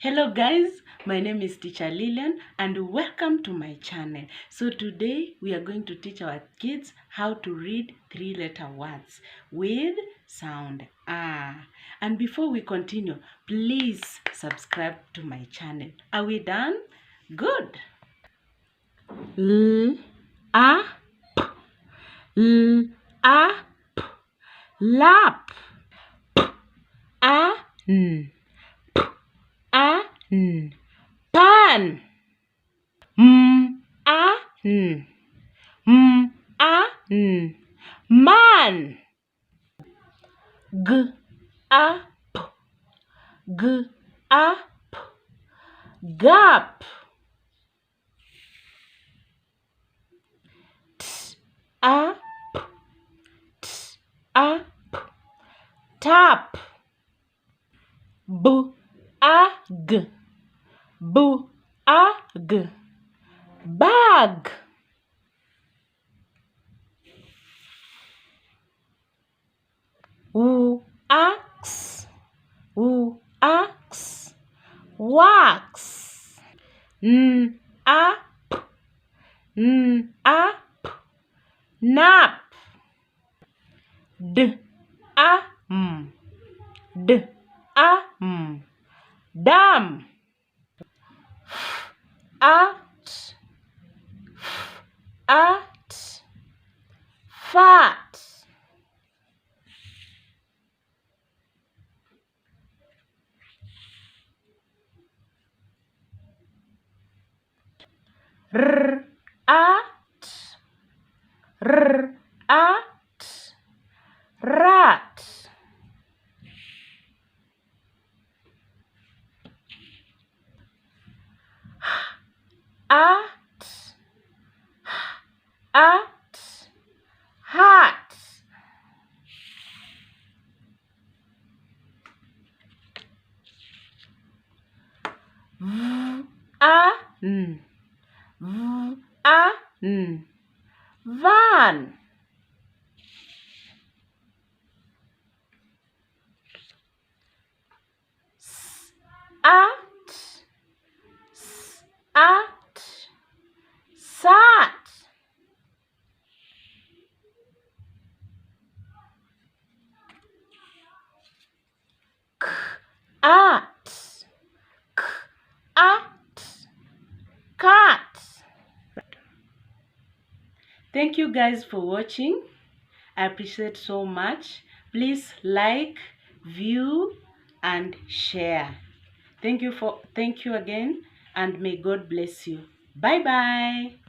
Hello guys, my name is Teacher Lillian and welcome to my channel. So today we are going to teach our kids how to read three-letter words with sound ah. And before we continue, please subscribe to my channel. Are we done? Good. L a p l a p lap a n a n pan a n a n man g a p g a p gap t a p t a p tap b a g b a g bag wax wax a p nap d a m dam at fat at rat at hat an van at sat at cat. Thank you guys for watching. I appreciate so much. Please like, view and share. Thank you again and may God bless you. Bye bye.